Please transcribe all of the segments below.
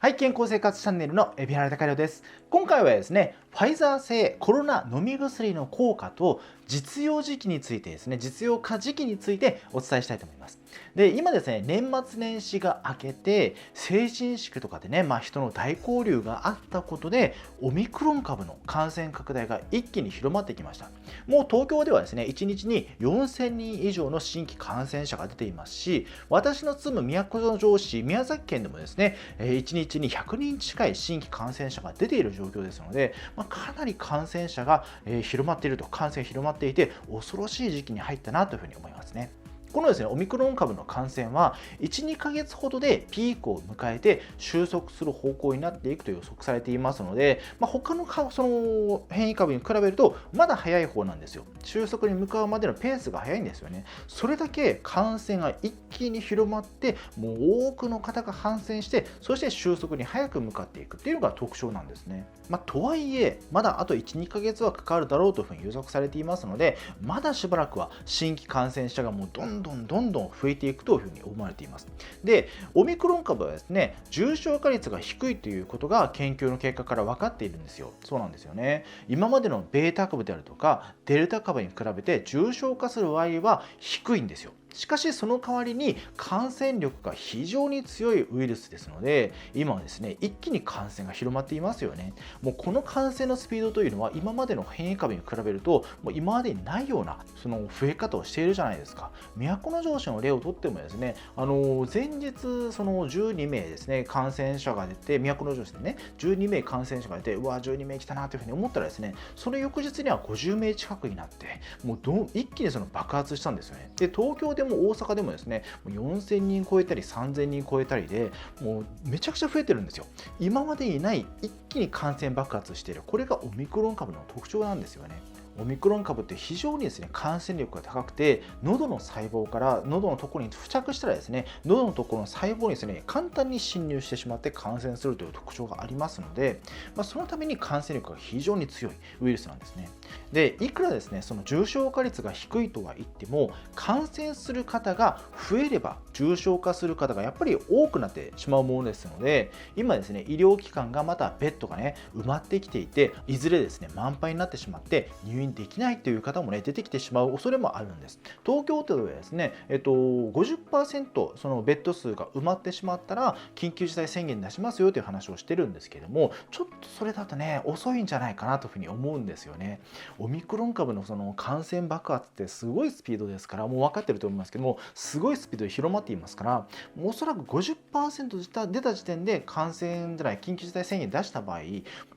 はい、健康生活チャンネルの海老原貴弘です。今回はですね、ファイザー製コロナ飲み薬の効果と実用時期についてですね、実用化時期についてお伝えしたいと思います。で、今ですね、年末年始が明けて、成人式とかでね、人の大交流があったことで、オミクロン株の感染拡大が一気に広まってきました。もう東京ではですね、1日に4000人以上の新規感染者が出ていますし、私の住む都城市、宮崎県でもですね、1日に100人近い新規感染者が出ている状況ですので、かなり感染者が広まっていると、感染広まっていて、恐ろしい時期に入ったなというふうに思いますね。このですね、オミクロン株の感染は1、2ヶ月ほどでピークを迎えて収束する方向になっていくと予測されていますので、他のその変異株に比べるとまだ早い方なんですよ。収束に向かうまでのペースが早いんですよね。それだけ感染が一気に広まって、もう多くの方が感染して、そして収束に早く向かっていくっていうのが特徴なんですね。とはいえ、まだあと1、2ヶ月はかかるだろうというふうに予測されていますので、まだしばらくは新規感染者がもうどんどん増えていくというふうに思われています。で、オミクロン株はですね、重症化率が低いということが研究の結果から分かっているんですよ。そうなんですよね。今までのベータ株であるとかデルタ株に比べて重症化する割合は低いんですよ。しかしその代わりに感染力が非常に強いウイルスですので、今はですね、一気に感染が広まっていますよね。もうこの感染のスピードというのは今までの変異株に比べると、もう今までにないようなその増え方をしているじゃないですか。都城市の例をとってもですね、前日その12名ですね、感染者が出て、都城市でね、12名感染者が出て、うわ、12名来たなというふうに思ったらですね、その翌日には50名近くになって、もう一気にその爆発したんですよね。で、東京でも大阪でもですね、4000人超えたり3000人超えたりで、もうめちゃくちゃ増えてるんですよ。今までにない一気に感染爆発している。これがオミクロン株の特徴なんですよね。オミクロン株って非常にですね、感染力が高くて、喉の細胞から喉のところに付着したらですね、喉のところの細胞にですね、簡単に侵入してしまって感染するという特徴がありますので、そのために感染力が非常に強いウイルスなんですね。で、いくらですね、その重症化率が低いとは言っても、感染する方が増えれば重症化する方がやっぱり多くなってしまうものですので、今ですね、医療機関がまたベッドがね、埋まってきていて、いずれですね、満杯になってしまって入院できないという方もね、出てきてしまう恐れもあるんです。東京都ではですね、50% そのベッド数が埋まってしまったら緊急事態宣言出しますよという話をしてるんですけれども、ちょっとそれだとね、遅いんじゃないかなというふうに思うんですよね。オミクロン株のその感染爆発ってすごいスピードですから、もう分かってると思いますけども、すごいスピードで広まっていますから、おそらく 50% 出た時点で感染じゃない緊急事態宣言出した場合、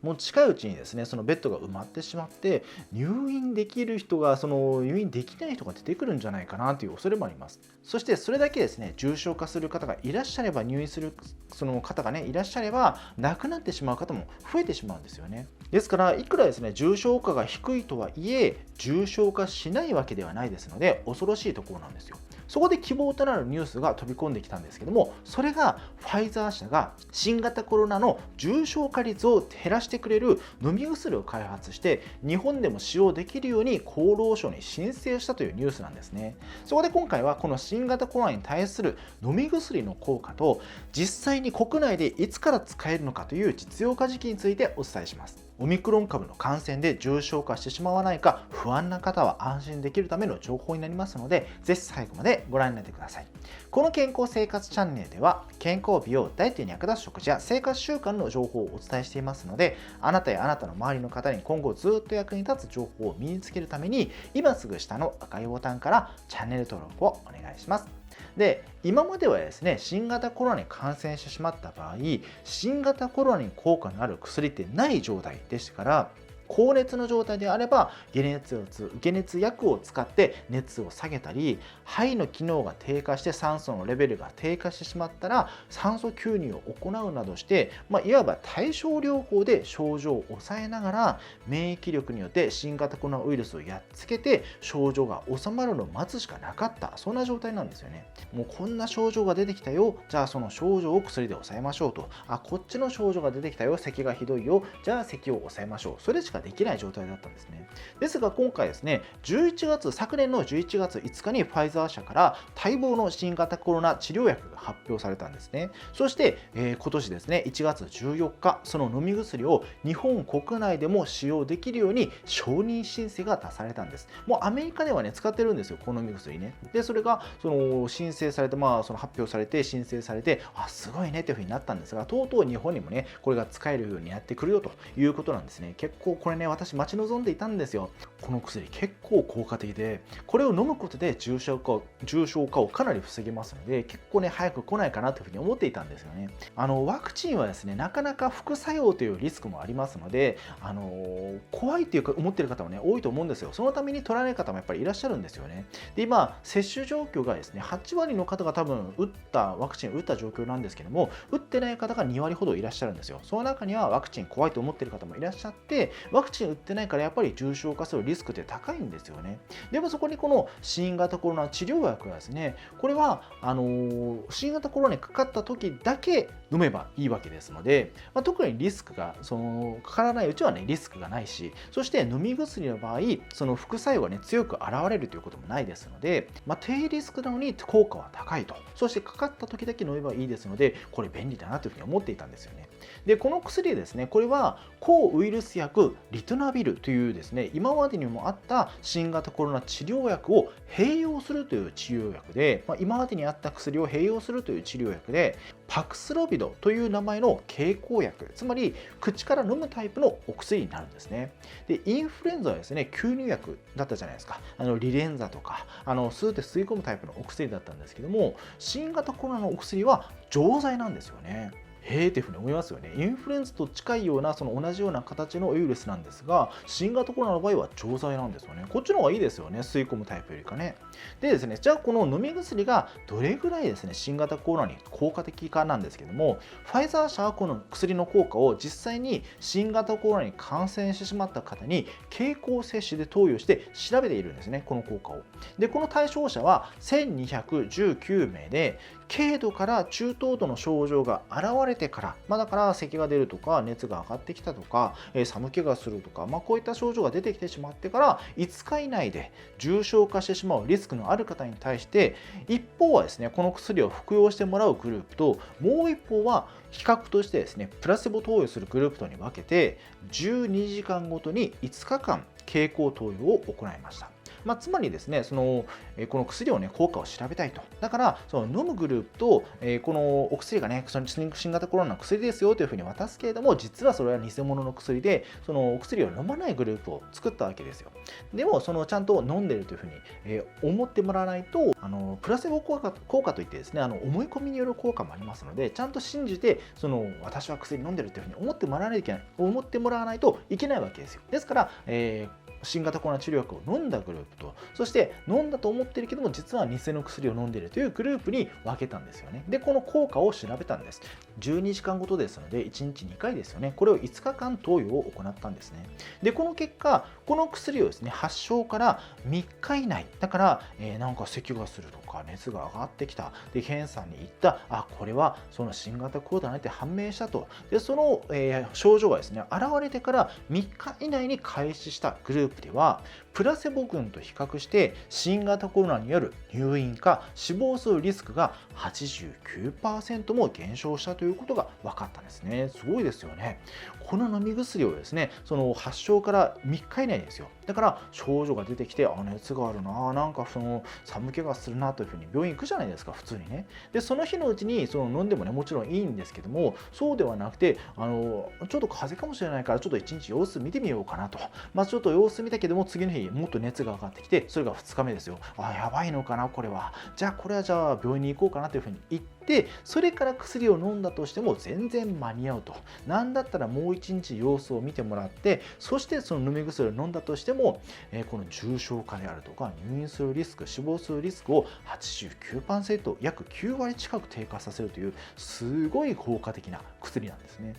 もう近いうちにですね、そのベッドが埋まってしまって、入院できる人がその入院できない人が出てくるんじゃないかなという恐れもあります。そしてそれだけですね、重症化する方がいらっしゃれば、入院するその方がね、いらっしゃれば、亡くなってしまう方も増えてしまうんですよね。ですから、いくらですね、重症化が低いとはいえ、重症化しないわけではないですので、恐ろしいところなんですよ。そこで希望となるニュースが飛び込んできたんですけども、それがファイザー社が新型コロナの重症化率を減らしてくれる飲み薬を開発して、日本でも使用できるように厚労省に申請したというニュースなんですね。そこで今回はこの新型コロナに対する飲み薬の効果と、実際に国内でいつから使えるのかという実用化時期についてお伝えします。オミクロン株の感染で重症化してしまわないか不安な方は安心できるための情報になりますので、ぜひ最後までご覧になってください。この健康生活チャンネルでは、健康美容ダイエットに役立つ食事や生活習慣の情報をお伝えしていますので、あなたやあなたの周りの方に今後ずっと役に立つ情報を身につけるために、今すぐ下の赤いボタンからチャンネル登録をお願いします。で、今まではですね、新型コロナに感染してしまった場合、新型コロナに効果のある薬ってない状態でしたから、高熱の状態であれば解熱薬を使って熱を下げたり、肺の機能が低下して酸素のレベルが低下してしまったら酸素吸入を行うなどして、いわば対症療法で症状を抑えながら、免疫力によって新型コロナウイルスをやっつけて症状が収まるのを待つしかなかった、そんな状態なんですよね。もうこんな症状が出てきたよ、じゃあその症状を薬で抑えましょうと。こっちの症状が出てきたよ、咳がひどいよ、じゃあ咳を抑えましょう。それしかかできない状態だったんですね。ですが今回ですね、昨年の11月5日にファイザー社から待望の新型コロナ治療薬が発表されたんですね。そして、今年ですね、1月14日、その飲み薬を日本国内でも使用できるように承認申請が出されたんです。もうアメリカではね、使ってるんですよ、この飲み薬ね。で、それがその申請されて、その発表されて、申請されて、すごいねというふうになったんですが、とうとう日本にもね、これが使えるようにやってくるよということなんですね。結構これね、私待ち望んでいたんですよ。この薬結構効果的で、これを飲むことで重症化をかなり防げますので、結構ね、早く来ないかなというふうに思っていたんですよね。ワクチンはですね、なかなか副作用というリスクもありますので、怖いっていうか思っている方もね、多いと思うんですよ。そのために取らない方もやっぱりいらっしゃるんですよね。で、今、接種状況がですね、8割の方が多分ワクチンを打った状況なんですけども、打ってない方が2割ほどいらっしゃるんですよ。その中にはワクチン怖いと思っている方もいらっしゃって、ワクチン打ってないからやっぱり重症化するリスクって高いんですよね。でもそこにこの新型コロナ治療薬はですね、これは新型コロナにかかった時だけ飲めばいいわけですので、特にリスクがかからないうちはね、リスクがないし、そして飲み薬の場合、その副作用がね、強く現れるということもないですので、低リスクなのに効果は高いと。そしてかかった時だけ飲めばいいですので、これ便利だなというふうに思っていたんですよね。で、この薬ですね、これは抗ウイルス薬リトナビルというですね、今までにもあった新型コロナ治療薬を併用するという治療薬で、今までにあった薬を併用するという治療薬で、パクスロビドという名前の経口薬、つまり口から飲むタイプのお薬になるんですね。で、インフルエンザはですね、吸入薬だったじゃないですか。リレンザとか、吸って吸い込むタイプのお薬だったんですけども、新型コロナのお薬は錠剤なんですよね。へーっていうふうに思いますよね。インフルエンザと近いような、その同じような形のウイルスなんですが、新型コロナの場合は錠剤なんですよね。こっちの方がいいですよね。吸い込むタイプよりかね。でですね、じゃあこの飲み薬がどれぐらいですね、新型コロナに効果的かなんですけども、ファイザー社はこの薬の効果を実際に新型コロナに感染してしまった方に経口摂取で投与して調べているんですね、この効果を。で、この対象者は1219名で、軽度から中等度の症状が現れてから、だから咳が出るとか熱が上がってきたとか、寒気がするとか、こういった症状が出てきてしまってから5日以内で重症化してしまうリスクのある方に対して、一方はですね、この薬を服用してもらうグループと、もう一方は比較としてですね、プラセボ投与するグループとに分けて、12時間ごとに5日間経口投与を行いました。つまりですね、この薬をね、効果を調べたいと。だから、その飲むグループと、このお薬がね、その新型コロナの薬ですよというふうに渡すけれども、実はそれは偽物の薬で、そのお薬を飲まないグループを作ったわけですよ。でも、ちゃんと飲んでるというふうに、思ってもらわないと、プラセボ効果といってですね、思い込みによる効果もありますので、ちゃんと信じて、私は薬飲んでるというふうに思ってもらわないといけないわけですよ。ですから、新型コロナ治療薬を飲んだグループと、そして飲んだと思ってるけども実は偽の薬を飲んでいるというグループに分けたんですよね。で、この効果を調べたんです。12時間ごとですので1日2回ですよね。これを5日間投与を行ったんですね。で、この結果、この薬をですね、発症から3日以内、だから、なんか咳がするとか熱が上がってきた。で、検査に行った。これはその新型コロナだねって判明したと。で、その、症状がですね、現れてから3日以内に開始したグループでは、プラセボ群と比較して新型コロナによる入院か死亡するリスクが 89% も減少したということが分かったんですね。すごいですよね。この飲み薬をですね、その発症から3日以内ですよ。だから症状が出てきて、熱があるな、なんか寒気がするなというふうに病院行くじゃないですか、普通にね。で、その日のうちに飲んでもね、もちろんいいんですけども、そうではなくて、ちょっと風邪かもしれないから、ちょっと1日様子見てみようかなと。ちょっと様子見たけども、次の日もっと熱が上がってきて、それが2日目ですよ。やばいのかな、これは。これは病院に行こうかなというふうに言って、それから薬を飲んだとしても全然間に合うと。なんだったらもう1日様子を見てもらって、そしてその飲み薬を飲んだとしても、この重症化であるとか入院するリスク、死亡するリスクを 89%、約9割近く低下させるというすごい効果的な薬なんですね。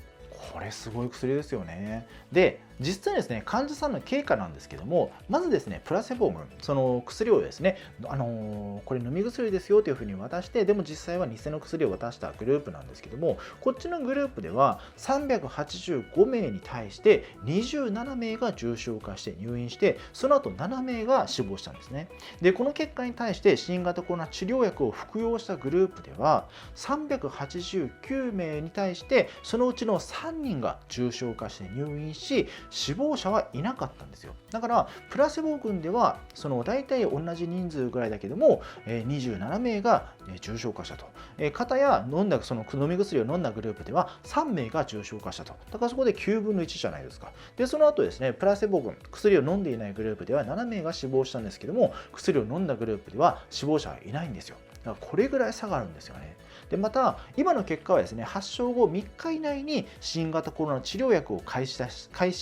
これすごい薬ですよね。で、実際ですね、患者さんの経過なんですけども、まずですね、プラセボ群、その薬をですね、これ飲み薬ですよというふうに渡して、でも実際は偽の薬を渡したグループなんですけども、こっちのグループでは385名に対して27名が重症化して入院して、その後7名が死亡したんですね。で、この結果に対して新型コロナ治療薬を服用したグループでは、389名に対してそのうちの3人が重症化して入院し、死亡者はいなかったんですよ。だからプラセボ群では大体同じ人数ぐらいだけども、27名が重症化したと。片や飲み薬を飲んだグループでは3名が重症化したと。だからそこで9分の1じゃないですか。で、その後ですね、プラセボ群、薬を飲んでいないグループでは7名が死亡したんですけども、薬を飲んだグループでは死亡者はいないんですよ。だからこれぐらい差があるんですよね。で、また今の結果はですね、発症後3日以内に新型コロナ治療薬を開始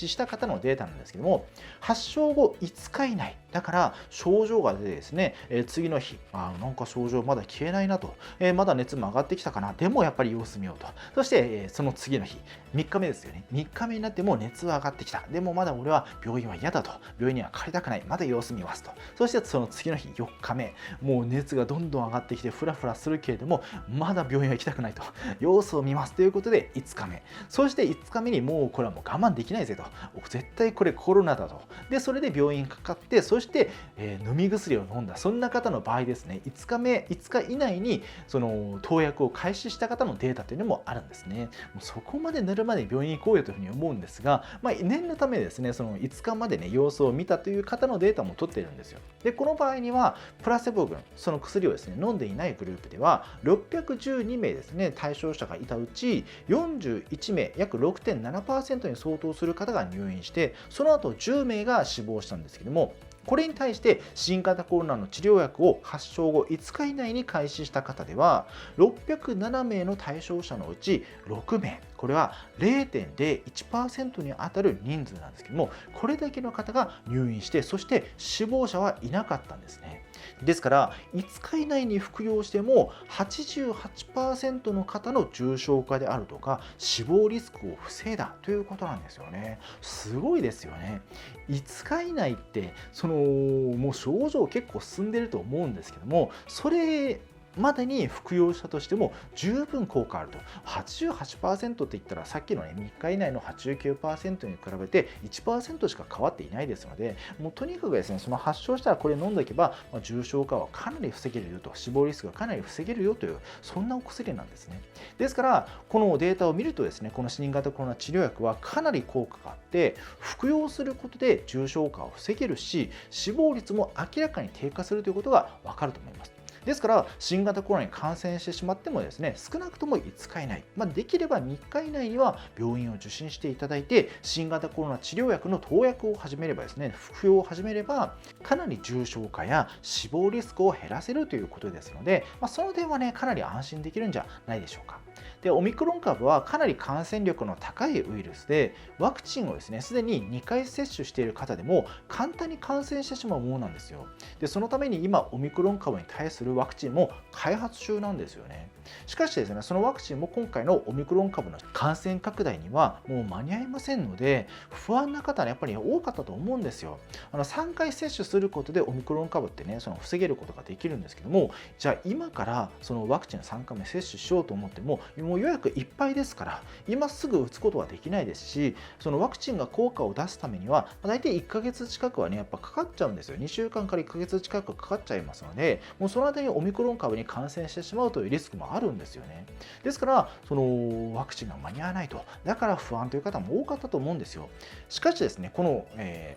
した方のデータなんですけども、発症後5日以内だから症状が出てですね、次の日、なんか症状まだ消えないなと、まだ熱も上がってきたかな、でもやっぱり様子見ようと。そして、その次の日、3日目ですよね。3日目になっても熱は上がってきた。でもまだ俺は病院は嫌だと。病院には帰りたくない。まだ様子見ますと。そしてその次の日、4日目、もう熱がどんどん上がってきてフラフラするけれども、まだ病院は行きたくないと。様子を見ますということで5日目。そして5日目にもうこれはもう我慢できないぜと。絶対これコロナだと。で、それで病院かかって、そして、飲み薬を飲んだ。そんな方の場合ですね、5日以内にその投薬を開始した方のデータというのもあるんですね。もうそこまでなるまで病院行こうよというふうに思うんですが、念のためですね、その5日までね、様子を見たという方のデータも取っているんですよ。で、この場合には、プラセボ群、その薬をですね、飲んでいないグループでは、612名ですね、対象者がいたうち、41名、約 6.7% に相当する方が入院して、その後10名が死亡したんですけども、これに対して新型コロナの治療薬を発症後5日以内に開始した方では、607名の対象者のうち6名、これは 0.01% に当たる人数なんですけども、これだけの方が入院して、そして死亡者はいなかったんですね。ですから5日以内に服用しても 88% の方の重症化であるとか死亡リスクを防いだということなんですよね。すごいですよね。5日以内ってもう症状結構進んでると思うんですけども、それまでに服用したとしても十分効果あると。88% って言ったらさっきのね、3日以内の 89% に比べて 1% しか変わっていないですので、もうとにかくですね、その発症したらこれ飲んでおけば、重症化はかなり防げるよと、死亡リスクがかなり防げるよという、そんなお薬なんですね。ですからこのデータを見るとですね、この新型コロナ治療薬はかなり効果があって、服用することで重症化を防げるし、死亡率も明らかに低下するということがわかると思います。ですから新型コロナに感染してしまってもですね、少なくとも5日以内、できれば3日以内には病院を受診していただいて、新型コロナ治療薬の投薬を始めればですね、服用を始めればかなり重症化や死亡リスクを減らせるということですので、その点はね、かなり安心できるんじゃないでしょうか。で、オミクロン株はかなり感染力の高いウイルスで、ワクチンをですね、すでに2回接種している方でも簡単に感染してしまうものなんですよ。で、そのために今オミクロン株に対するワクチンも開発中なんですよね。しかしですね、そのワクチンも今回のオミクロン株の感染拡大にはもう間に合いませんので、不安な方はやっぱり多かったと思うんですよ。3回接種することでオミクロン株ってね、防げることができるんですけども、じゃあ今からそのワクチン3回目接種しようと思っても、もう予約いっぱいですから、今すぐ打つことはできないですし、そのワクチンが効果を出すためには、大体1ヶ月近くはね、やっぱかかっちゃうんですよ。2週間から1ヶ月近くかかっちゃいますので、もうその間にオミクロン株に感染してしまうというリスクもあるんですよね。ですから、そのワクチンが間に合わないと、だから不安という方も多かったと思うんですよ。しかしですね、この、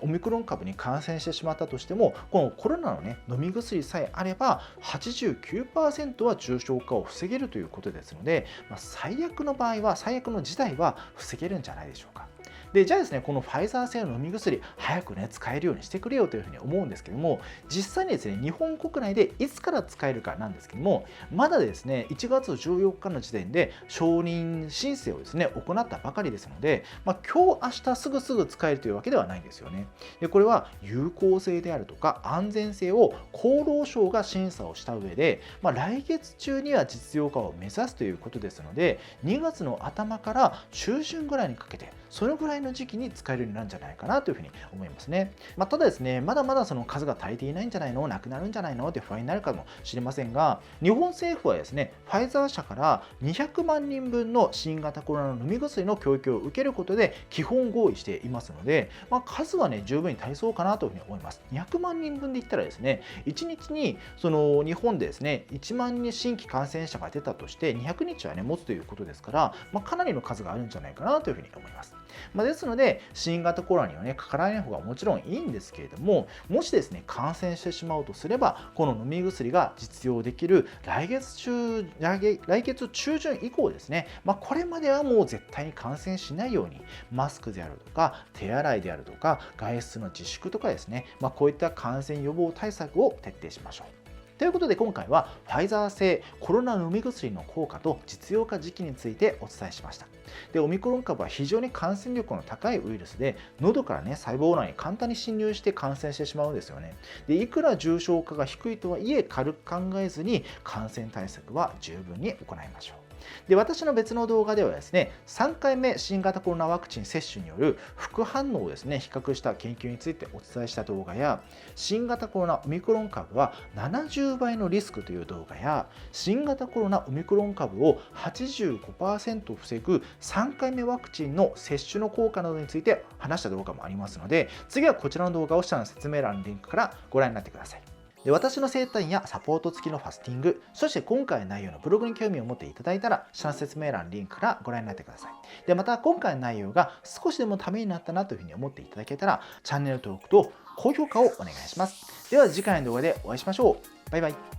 オミクロン株に感染してしまったとしても、このコロナのね、飲み薬さえあれば、89% は重症化を防げるということですので、最悪の場合は、最悪の事態は防げるんじゃないでしょうか。で、じゃあですね、このファイザー製の飲み薬、早くね、使えるようにしてくれよというふうに思うんですけども、実際にですね、日本国内でいつから使えるかなんですけども、まだですね、1月14日の時点で承認申請をですね、行ったばかりですので、今日、明日すぐ使えるというわけではないんですよね。で、これは有効性であるとか安全性を厚労省が審査をした上で、来月中には実用化を目指すということですので、2月の頭から中旬ぐらいにかけて、そのぐらいのの時期に使えるようになるんじゃないかなというふうに思いますね。ただですね、まだまだその数が足りていないんじゃないの、なくなるんじゃないのって不安になるかもしれませんが、日本政府はですね、ファイザー社から200万人分の新型コロナの飲み薬の供給を受けることで基本合意していますので、数はね、十分に足りそうかなというふうに思います。200万人分で言ったらですね、1日にその日本でですね、1万人新規感染者が出たとして200日はね、持つということですから、かなりの数があるんじゃないかなというふうに思います。ですので、新型コロナにはね、かからない方がもちろんいいんですけれども、もしですね、感染してしまうとすれば、この飲み薬が実用できる来月中旬以降ですね、これまではもう絶対に感染しないように、マスクであるとか、手洗いであるとか、外出の自粛とかですね、こういった感染予防対策を徹底しましょう。ということで今回はファイザー製コロナ飲み薬の効果と実用化時期についてお伝えしました。で、オミクロン株は非常に感染力の高いウイルスで、喉からね、細胞内に簡単に侵入して感染してしまうんですよね。で、いくら重症化が低いとはいえ、軽く考えずに感染対策は十分に行いましょう。で、私の別の動画ではですね、3回目新型コロナワクチン接種による副反応をですね、比較した研究についてお伝えした動画や、新型コロナオミクロン株は70倍のリスクという動画や、新型コロナオミクロン株を 85% 防ぐ3回目ワクチンの接種の効果などについて話した動画もありますので、次はこちらの動画を下の説明欄のリンクからご覧になってください。で、私の整体やサポート付きのファスティング、そして今回の内容のブログに興味を持っていただいたら、下の説明欄のリンクからご覧になってください。で、また今回の内容が少しでもためになったなというふうに思っていただけたら、チャンネル登録と高評価をお願いします。では次回の動画でお会いしましょう。バイバイ。